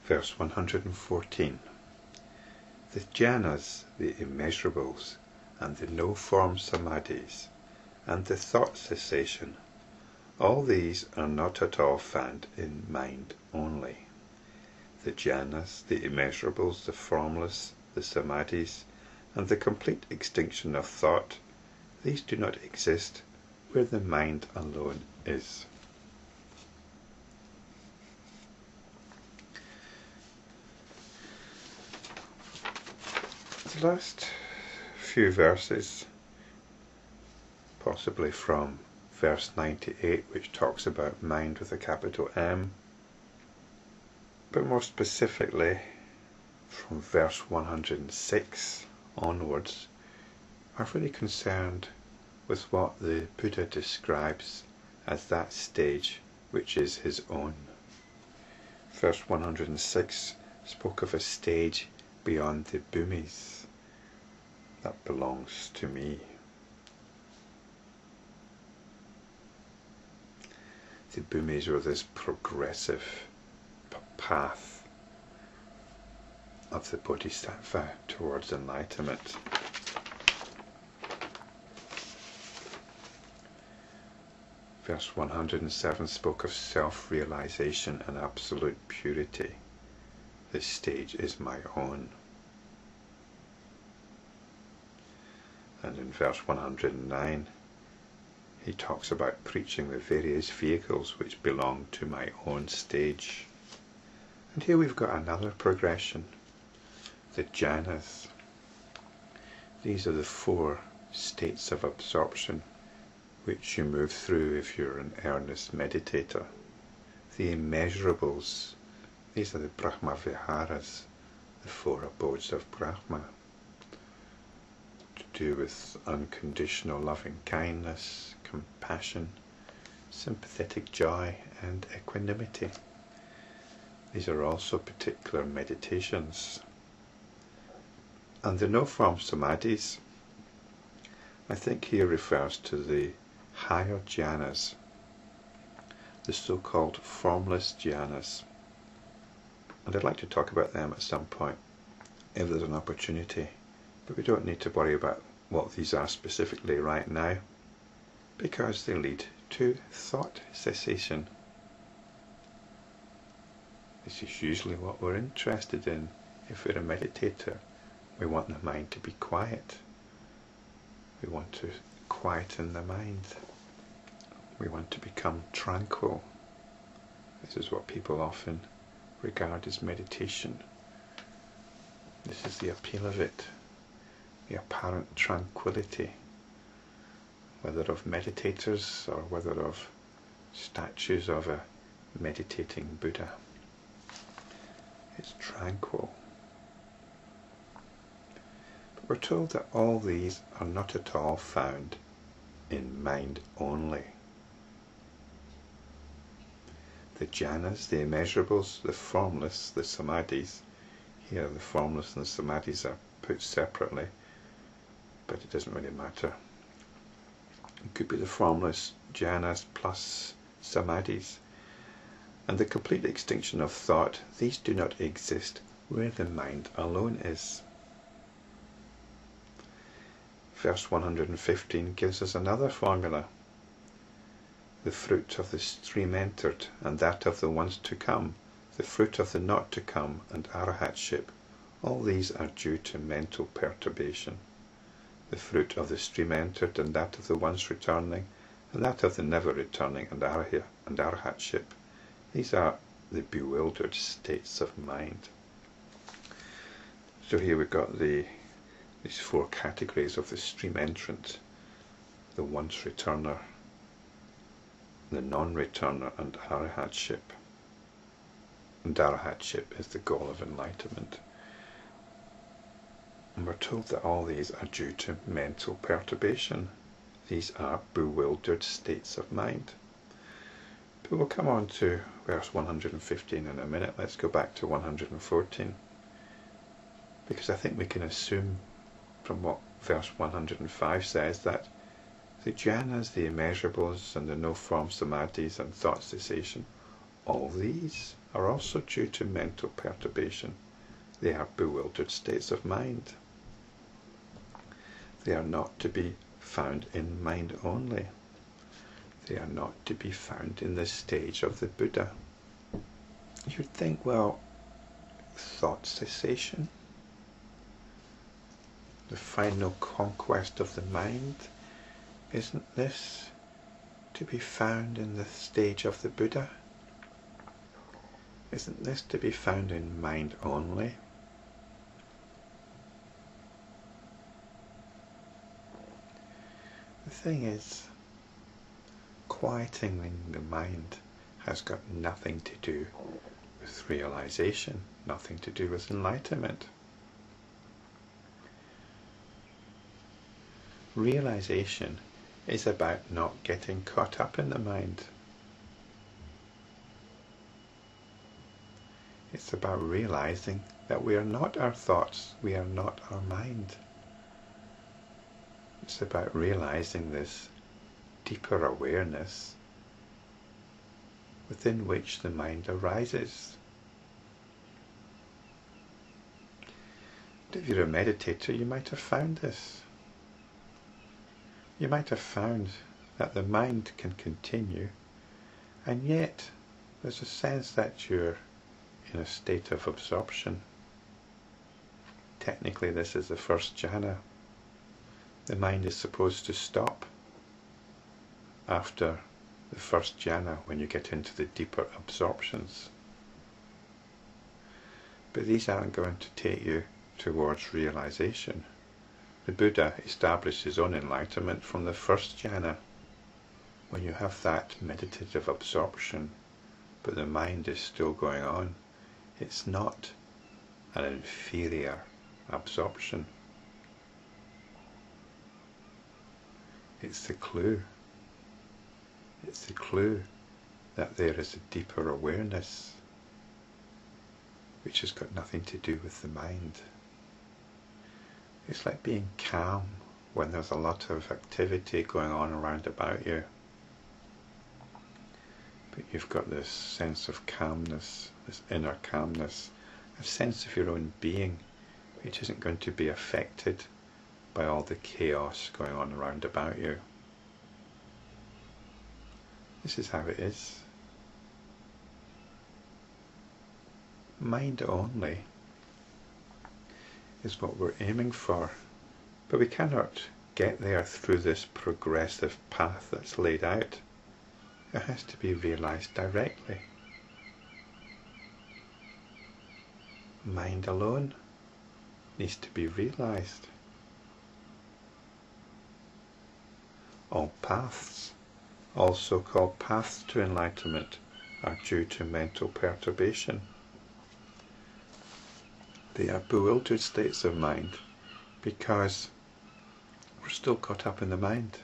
Verse 114. The Dhyanas, the immeasurables, and the no-form Samadhis, and the thought-cessation, all these are not at all found in mind only. The Dhyanas, the immeasurables, the formless, the Samadhis, and the complete extinction of thought, these do not exist where the mind alone is. The last few verses, possibly from verse 98, which talks about mind with a capital M, but more specifically from verse 106 onwards, are really concerned with what the Buddha describes as that stage which is his own. Verse 106 spoke of a stage beyond the bhumis. That belongs to me. The bhumis were this progressive path of the bodhisattva towards enlightenment. Verse 107 spoke of self-realization and absolute purity. This stage is my own. And in verse 109 he talks about preaching the various vehicles which belong to my own stage. And here we've got another progression, the jhanas. These are the 4 states of absorption which you move through if you're an earnest meditator. The immeasurables, these are the Brahma Viharas, the 4 abodes of Brahma, to do with unconditional loving kindness, compassion, sympathetic joy, and equanimity. These are also particular meditations. And the no-form Samadhis, I think here refers to the higher jhanas, the so-called formless jhanas. And I'd like to talk about them at some point if there's an opportunity, but we don't need to worry about what these are specifically right now, because they lead to thought cessation. This is usually what we're interested in. If we're a meditator, we want the mind to be quiet. We want to quieten the mind. We want to become tranquil. This is what people often regard as meditation. This is the appeal of it, the apparent tranquility, whether of meditators or whether of statues of a meditating Buddha. It's tranquil. But we're told that all these are not at all found in mind only. The jhanas, the immeasurables, the formless, the samadhis. Here the formless and the samadhis are put separately, but it doesn't really matter. It could be the formless jhanas plus samadhis. And the complete extinction of thought, these do not exist where the mind alone is. Verse 115 gives us another formula. The fruit of the stream-entrant and that of the ones to come, the fruit of the not-to-come and Arhatship, all these are due to mental perturbation. The fruit of the stream-entrant and that of the once returning, and that of the never returning and Arhatship, these are the bewildered states of mind. So here we've got these 4 categories of the stream-entrant, the once returner, the non-returner, and Arhatship. And Arhatship is the goal of enlightenment. And we're told that all these are due to mental perturbation. These are bewildered states of mind. But we'll come on to verse 115 in a minute. Let's go back to 114. Because I think we can assume from what verse 105 says that the jhanas, the immeasurables, and the no-form samadhis and thought cessation, all these are also due to mental perturbation. They are bewildered states of mind. They are not to be found in mind only. They are not to be found in the stage of the Buddha. You'd think, well, thought cessation, the final conquest of the mind, isn't this to be found in the stage of the Buddha? Isn't this to be found in mind only? The thing is, quieting the mind has got nothing to do with realization, nothing to do with enlightenment. Realization is about not getting caught up in the mind. It's about realizing that we are not our thoughts, we are not our mind. It's about realizing this deeper awareness within which the mind arises. If you're a meditator, you might have found this. You might have found that the mind can continue, and yet there's a sense that you're in a state of absorption. Technically, this is the first jhana. The mind is supposed to stop after the first jhana when you get into the deeper absorptions. But these aren't going to take you towards realization. The Buddha established his own enlightenment from the first jhana, when you have that meditative absorption, but the mind is still going on. It's not an inferior absorption. It's the clue. It's the clue that there is a deeper awareness which has got nothing to do with the mind. It's like being calm when there's a lot of activity going on around about you. But you've got this sense of calmness, this inner calmness, a sense of your own being, which isn't going to be affected by all the chaos going on around about you. This is how it is. Mind only is what we're aiming for, but we cannot get there through this progressive path that's laid out. It has to be realized directly. Mind alone needs to be realized. All paths, also called paths to enlightenment, are due to mental perturbation. They are bewildered states of mind because we're still caught up in the mind.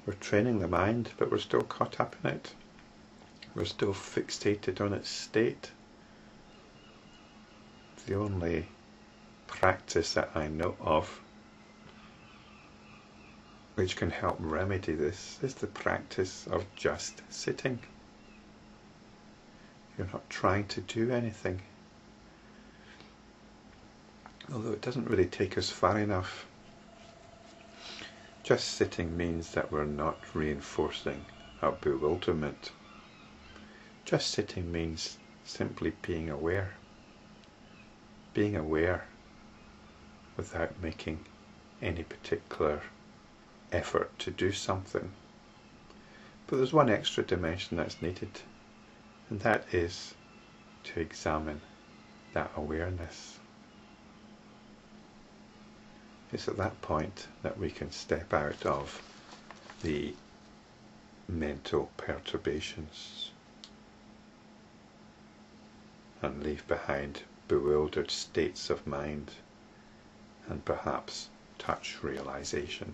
We're training the mind, but we're still caught up in it. We're still fixated on its state. The only practice that I know of which can help remedy this is the practice of just sitting. You're not trying to do anything. Although it doesn't really take us far enough. Just sitting means that we're not reinforcing our bewilderment. Just sitting means simply being aware. Being aware without making any particular effort to do something. But there's one extra dimension that's needed, and that is to examine that awareness. It's at that point that we can step out of the mental perturbations and leave behind bewildered states of mind and perhaps touch realization.